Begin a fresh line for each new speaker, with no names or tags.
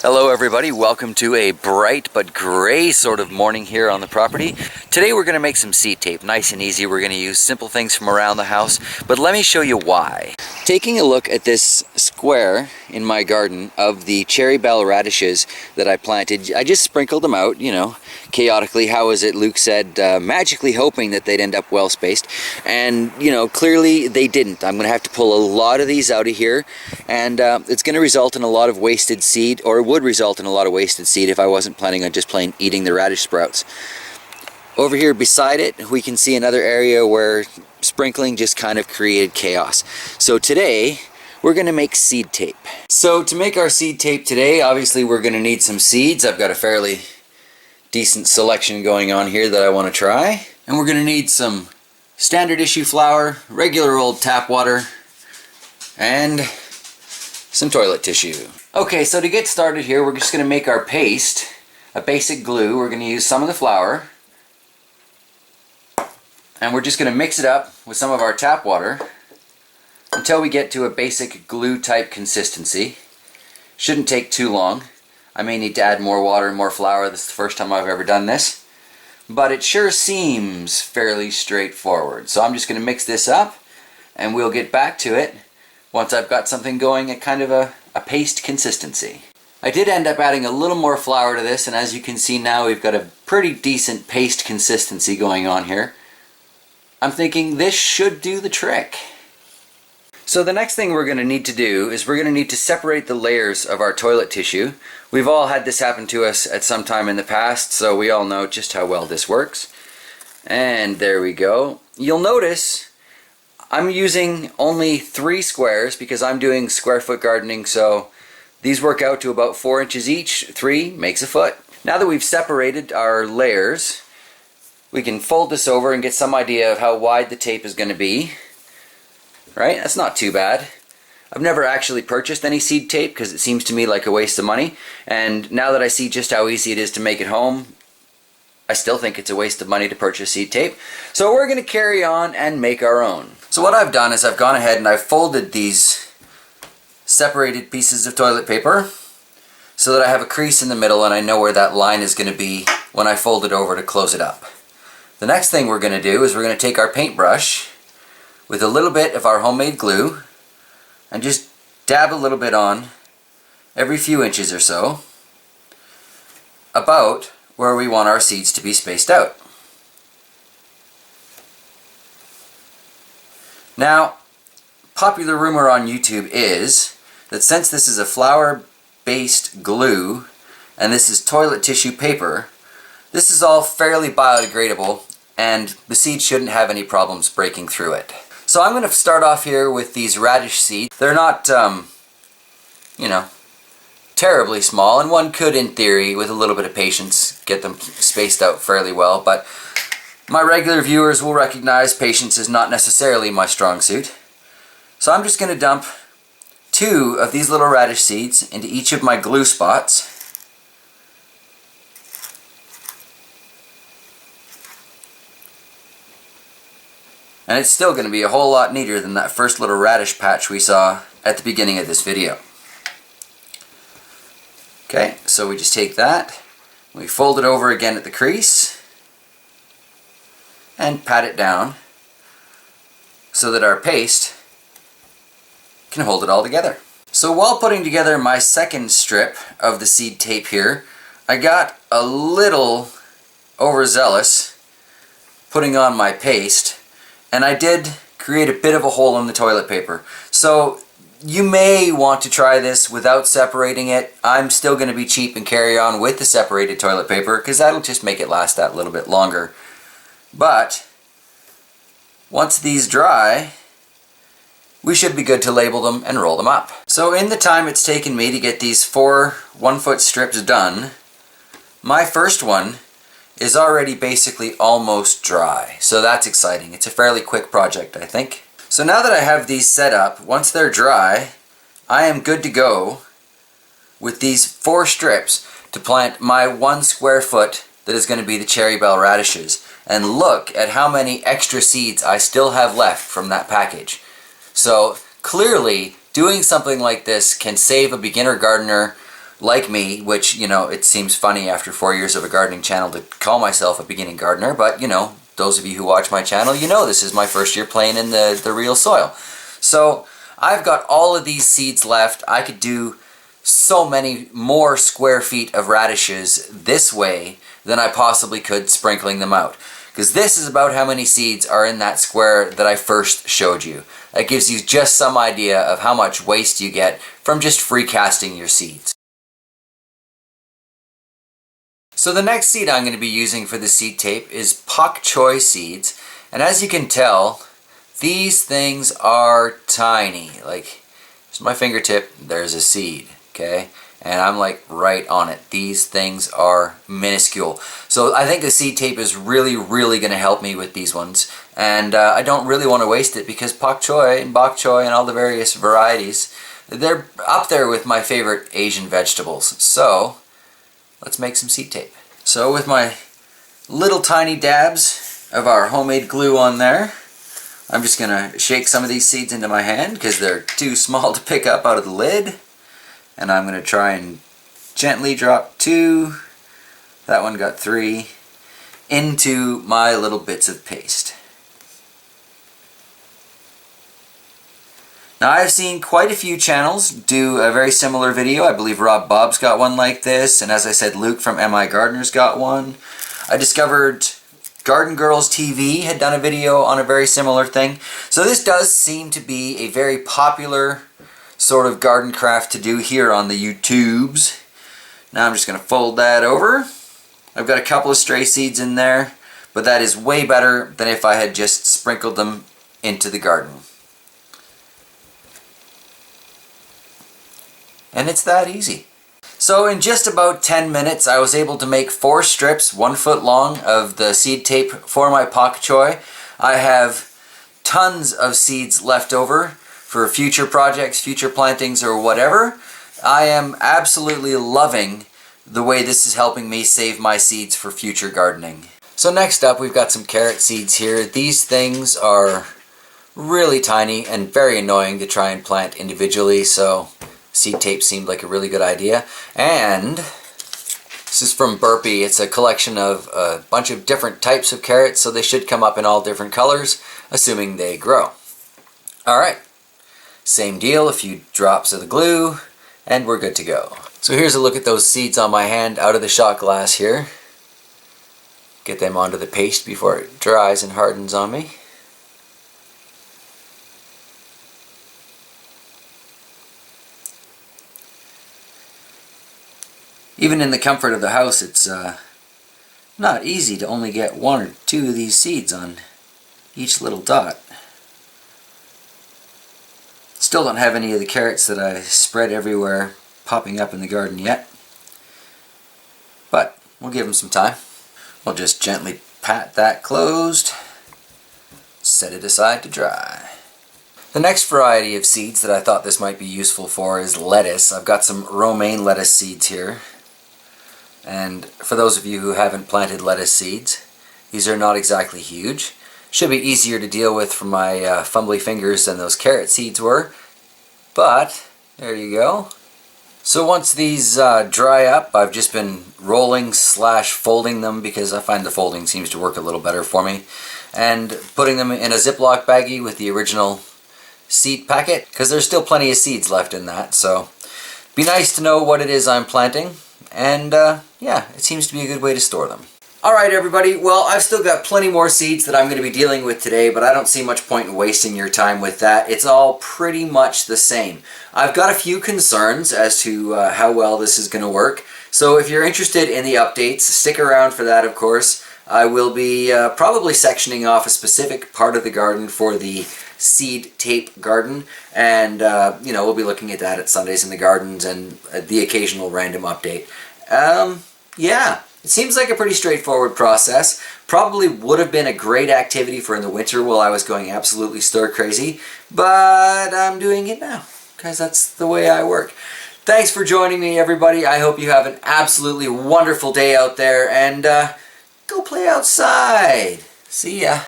Hello everybody, welcome to a bright but gray sort of morning here on the property. Today we're going to make some seed tape, nice and easy. We're going to use simple things from around the house, but let me show you why. Taking a look at this square in my garden of the cherry bell radishes that I planted, I just sprinkled them out, you know, chaotically, how is it, Luke said, magically hoping that they'd end up well spaced, and you know, clearly they didn't. I'm going to have to pull a lot of these out of here, and it's going to result in a lot of wasted seed, or it would result in a lot of wasted seed if I wasn't planning on just plain eating the radish sprouts. Over here beside it, we can see another area where sprinkling just kind of created chaos. So today, we're going to make seed tape. So to make our seed tape today, obviously we're going to need some seeds. I've got a fairly decent selection going on here that I want to try. And we're going to need some standard issue flour, regular old tap water, and some toilet tissue. Okay, so to get started here, we're just going to make our paste, a basic glue. We're going to use some of the flour, and we're just going to mix it up with some of our tap water until we get to a basic glue type consistency. Shouldn't take too long. I may need to add more water and more flour. This is the first time I've ever done this, but it sure seems fairly straightforward. So I'm just going to mix this up, and we'll get back to it once I've got something going at kind of a paste consistency. I did end up adding a little more flour to this, and as you can see now, we've got a pretty decent paste consistency going on here. I'm thinking this should do the trick. So the next thing we're going to need to do is we're going to need to separate the layers of our toilet tissue. We've all had this happen to us at some time in the past, so we all know just how well this works. And there we go. You'll notice I'm using only 3 squares because I'm doing square foot gardening, so these work out to about 4 inches each. 3 makes a foot. Now that we've separated our layers, we can fold this over and get some idea of how wide the tape is going to be. Right? That's not too bad. I've never actually purchased any seed tape because it seems to me like a waste of money, and now that I see just how easy it is to make at home, I still think it's a waste of money to purchase seed tape. So we're going to carry on and make our own. So what I've done is I've gone ahead and I've folded these separated pieces of toilet paper so that I have a crease in the middle and I know where that line is going to be when I fold it over to close it up. The next thing we're going to do is we're going to take our paintbrush with a little bit of our homemade glue and just dab a little bit on every few inches or so about where we want our seeds to be spaced out. Now, popular rumor on YouTube is that since this is a flour-based glue and this is toilet tissue paper, this is all fairly biodegradable and the seed shouldn't have any problems breaking through it. So I'm going to start off here with these radish seeds. They're not, you know, terribly small, and one could, in theory, with a little bit of patience, get them spaced out fairly well, but my regular viewers will recognize patience is not necessarily my strong suit. So I'm just going to dump 2 of these little radish seeds into each of my glue spots. And it's still going to be a whole lot neater than that first little radish patch we saw at the beginning of this video. Okay, so we just take that, we fold it over again at the crease, and pat it down so that our paste can hold it all together. So while putting together my second strip of the seed tape here, I got a little overzealous putting on my paste, and I did create a bit of a hole in the toilet paper. So you may want to try this without separating it. I'm still going to be cheap and carry on with the separated toilet paper because that'll just make it last that little bit longer. But once these dry, we should be good to label them and roll them up. So in the time it's taken me to get these 4 1-foot strips done, my first one is already basically almost dry. So that's exciting. It's a fairly quick project, I think. So now that I have these set up, once they're dry, I am good to go with these 4 strips to plant my 1 square foot that is going to be the cherry bell radishes. And look at how many extra seeds I still have left from that package. So clearly, doing something like this can save a beginner gardener like me, which, you know, it seems funny after 4 years of a gardening channel to call myself a beginning gardener, but, you know, those of you who watch my channel, you know this is my first year playing in the real soil. So I've got all of these seeds left. I could do so many more square feet of radishes this way than I possibly could sprinkling them out. Because this is about how many seeds are in that square that I first showed you. That gives you just some idea of how much waste you get from just free casting your seeds. So the next seed I'm going to be using for the seed tape is Choi seeds. And as you can tell, these things are tiny. Like, here's my fingertip, there's a seed, okay? And I'm like right on it. These things are minuscule. So I think the seed tape is really, really going to help me with these ones. And I don't really want to waste it because Pak Choi and Bok Choy and all the various varieties, they're up there with my favorite Asian vegetables. So let's make some seed tape. So with my little tiny dabs of our homemade glue on there, I'm just going to shake some of these seeds into my hand because they're too small to pick up out of the lid. And I'm going to try and gently drop 2, that one got 3, into my little bits of paste. Now I've seen quite a few channels do a very similar video. I believe Rob Bob's got one like this, and as I said, Luke from MI Gardener's got one. I discovered Garden Girls TV had done a video on a very similar thing. So this does seem to be a very popular sort of garden craft to do here on the YouTubes. Now I'm just going to fold that over. I've got a couple of stray seeds in there, but that is way better than if I had just sprinkled them into the garden. And it's that easy. So in just about 10 minutes I was able to make 4 strips 1 foot long of the seed tape for my Pak Choi. I have tons of seeds left over for future projects, future plantings, or whatever. I am absolutely loving the way this is helping me save my seeds for future gardening. So next up we've got some carrot seeds here. These things are really tiny and very annoying to try and plant individually, so seed tape seemed like a really good idea. And this is from Burpee. It's a collection of a bunch of different types of carrots, so they should come up in all different colors, assuming they grow. Alright. Same deal, a few drops of the glue, and we're good to go. So here's a look at those seeds on my hand out of the shot glass here. Get them onto the paste before it dries and hardens on me. Even in the comfort of the house, it's not easy to only get 1 or 2 of these seeds on each little dot. Still don't have any of the carrots that I spread everywhere popping up in the garden yet, but we'll give them some time. We'll just gently pat that closed, set it aside to dry. The next variety of seeds that I thought this might be useful for is lettuce. I've got some romaine lettuce seeds here, and for those of you who haven't planted lettuce seeds, these are not exactly huge. Should be easier to deal with for my fumbly fingers than those carrot seeds were, but there you go. So once these dry up, I've just been rolling / folding them because I find the folding seems to work a little better for me, and putting them in a Ziploc baggie with the original seed packet, because there's still plenty of seeds left in that, so be nice to know what it is I'm planting, and yeah, it seems to be a good way to store them. Alright everybody, well I've still got plenty more seeds that I'm going to be dealing with today, but I don't see much point in wasting your time with that. It's all pretty much the same. I've got a few concerns as to how well this is going to work, so if you're interested in the updates, stick around for that of course. I will be probably sectioning off a specific part of the garden for the seed tape garden, and you know, we'll be looking at that at Sundays in the Gardens and the occasional random update. Yeah. It seems like a pretty straightforward process. Probably would have been a great activity for in the winter while I was going absolutely stir crazy, but I'm doing it now because that's the way I work. Thanks for joining me everybody. I hope you have an absolutely wonderful day out there, and go play outside. See ya.